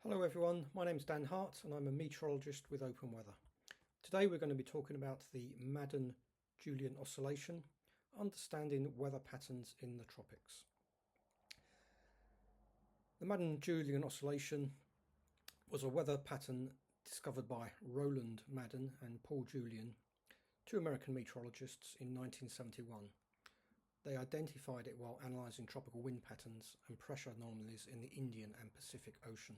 Hello everyone, my name's Dan Hart and I'm a meteorologist with Open Weather. Today we're going to be talking about the Madden-Julian Oscillation, understanding weather patterns in the tropics. The Madden-Julian Oscillation was a weather pattern discovered by Roland Madden and Paul Julian, two American meteorologists, in 1971. They identified it while analysing tropical wind patterns and pressure anomalies in the Indian and Pacific Ocean.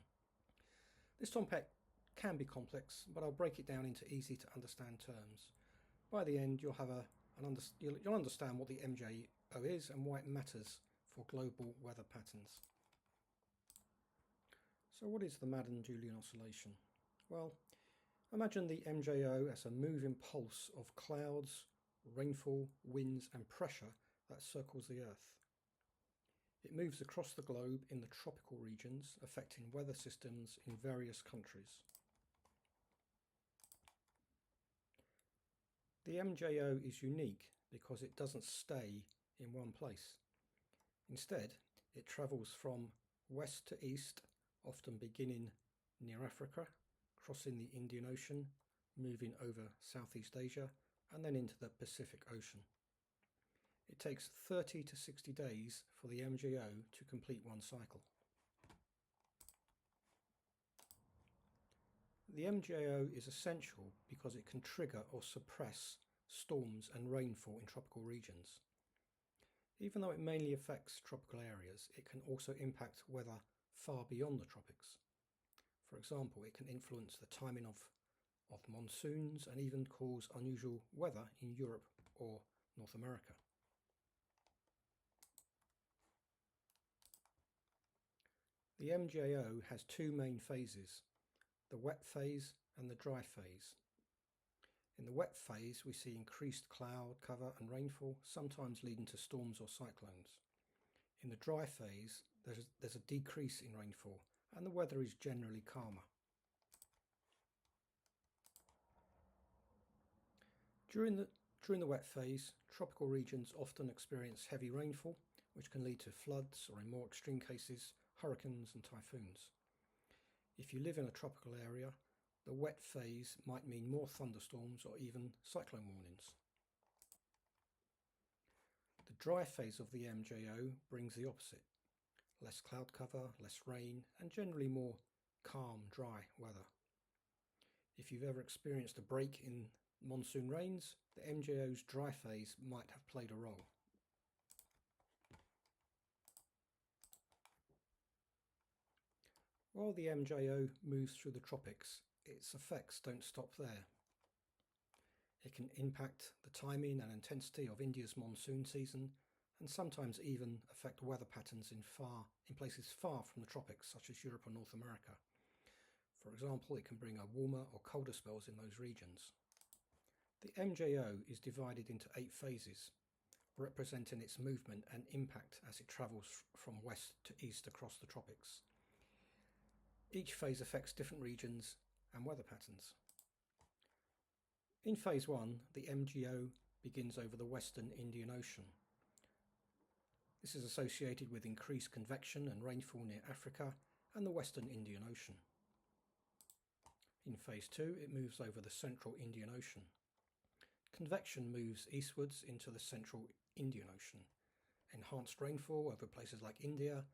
This topic can be complex, but I'll break it down into easy to understand terms. By the end, you'll understand what the MJO is and why it matters for global weather patterns. So what is the Madden-Julian Oscillation? Well, imagine the MJO as a moving pulse of clouds, rainfall, winds and pressure that circles the Earth. It moves across the globe in the tropical regions, affecting weather systems in various countries. The MJO is unique because it doesn't stay in one place. Instead, it travels from west to east, often beginning near Africa, crossing the Indian Ocean, moving over Southeast Asia, and then into the Pacific Ocean. It takes 30 to 60 days for the MJO to complete one cycle. The MJO is essential because it can trigger or suppress storms and rainfall in tropical regions. Even though it mainly affects tropical areas, it can also impact weather far beyond the tropics. For example, it can influence the timing of monsoons and even cause unusual weather in Europe or North America. The MJO has two main phases, the wet phase and the dry phase. In the wet phase, we see increased cloud cover and rainfall, sometimes leading to storms or cyclones. In the dry phase, there's a decrease in rainfall and the weather is generally calmer. During the wet phase, tropical regions often experience heavy rainfall, which can lead to floods or, in more extreme cases, hurricanes and typhoons. If you live in a tropical area, the wet phase might mean more thunderstorms or even cyclone warnings. The dry phase of the MJO brings the opposite: less cloud cover, less rain, and generally more calm, dry weather. If you've ever experienced a break in monsoon rains, the MJO's dry phase might have played a role. While the MJO moves through the tropics, its effects don't stop there. It can impact the timing and intensity of India's monsoon season, and sometimes even affect weather patterns in places far from the tropics, such as Europe or North America. For example, it can bring a warmer or colder spells in those regions. The MJO is divided into 8 phases, representing its movement and impact as it travels from west to east across the tropics. Each phase affects different regions and weather patterns. In phase 1, the MJO begins over the western Indian Ocean. This is associated with increased convection and rainfall near Africa and the western Indian Ocean. In phase 2, it moves over the central Indian Ocean. Convection moves eastwards into the central Indian Ocean. Enhanced rainfall over places like India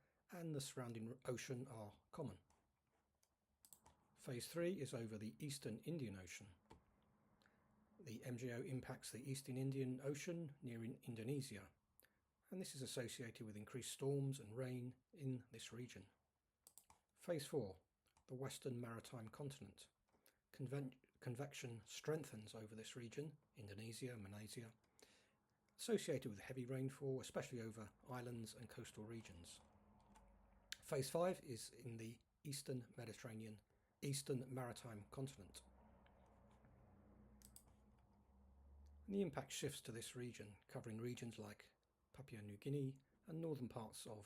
and the surrounding ocean are common. Phase 3 is over the eastern Indian Ocean. The MJO impacts the eastern Indian Ocean near Indonesia, and this is associated with increased storms and rain in this region. Phase 4, the western maritime continent. Convection strengthens over this region, Indonesia, Malaysia, associated with heavy rainfall, especially over islands and coastal regions. Phase 5 is in the eastern maritime continent. And the impact shifts to this region, covering regions like Papua New Guinea and northern parts of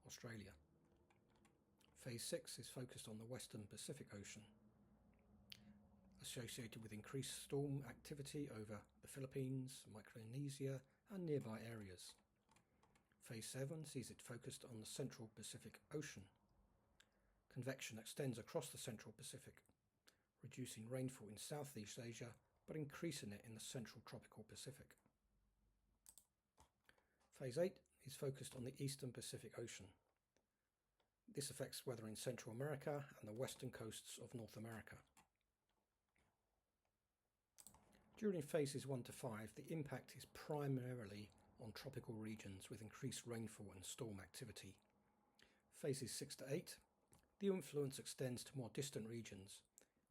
Australia. Phase 6 is focused on the western Pacific Ocean, associated with increased storm activity over the Philippines, Micronesia and nearby areas. Phase 7 sees it focused on the central Pacific Ocean. convection extends across the central Pacific, reducing rainfall in Southeast Asia but increasing it in the central tropical Pacific. Phase 8 is focused on the eastern Pacific Ocean. This affects weather in Central America and the western coasts of North America. During phases 1 to 5, the impact is primarily on tropical regions with increased rainfall and storm activity. Phases 6 to 8, the influence extends to more distant regions,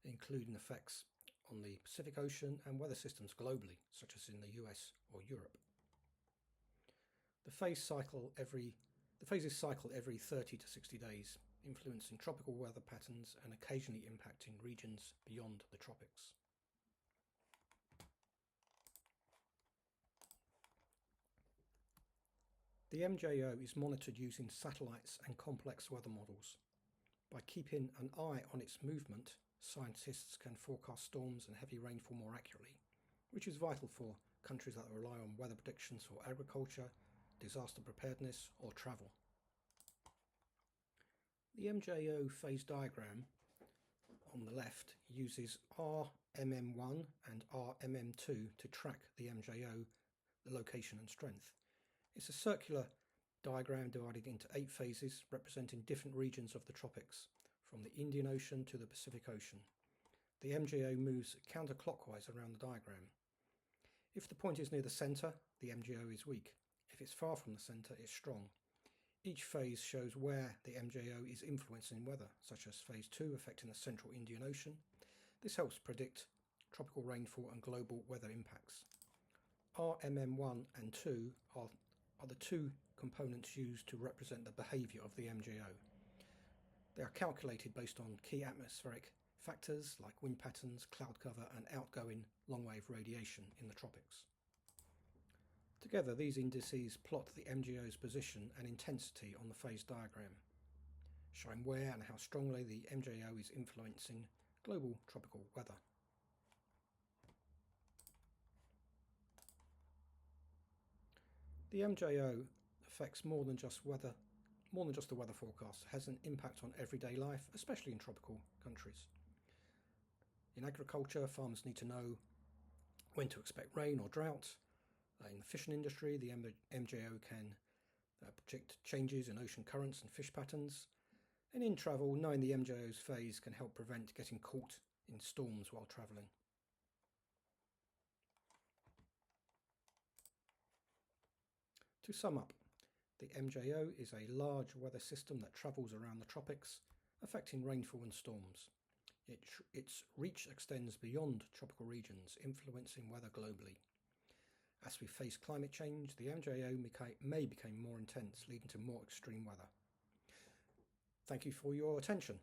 including effects on the Pacific Ocean and weather systems globally, such as in the US or Europe. The phases cycle every 30 to 60 days, influencing tropical weather patterns and occasionally impacting regions beyond the tropics. The MJO is monitored using satellites and complex weather models. By keeping an eye on its movement, scientists can forecast storms and heavy rainfall more accurately, which is vital for countries that rely on weather predictions for agriculture, disaster preparedness, or travel. The MJO phase diagram on the left uses RMM1 and RMM2 to track the MJO, the location and strength. It's a circular diagram divided into 8 phases representing different regions of the tropics, from the Indian Ocean to the Pacific Ocean. The MJO moves counterclockwise around the diagram. If the point is near the centre, the MJO is weak. If it's far from the centre, it's strong. Each phase shows where the MJO is influencing weather, such as phase 2 affecting the central Indian Ocean. This helps predict tropical rainfall and global weather impacts. RMM1 and 2 are the two components used to represent the behaviour of the MJO. They are calculated based on key atmospheric factors like wind patterns, cloud cover and outgoing long-wave radiation in the tropics. Together, these indices plot the MJO's position and intensity on the phase diagram, showing where and how strongly the MJO is influencing global tropical weather. The MJO affects more than just the weather forecast. It has an impact on everyday life, especially in tropical countries. In agriculture, farmers need to know when to expect rain or drought. In the fishing industry, the MJO can predict changes in ocean currents and fish patterns. And in travel, knowing the MJO's phase can help prevent getting caught in storms while travelling. To sum up, the MJO is a large weather system that travels around the tropics, affecting rainfall and storms. Its reach extends beyond tropical regions, influencing weather globally. As we face climate change, the MJO may become more intense, leading to more extreme weather. Thank you for your attention.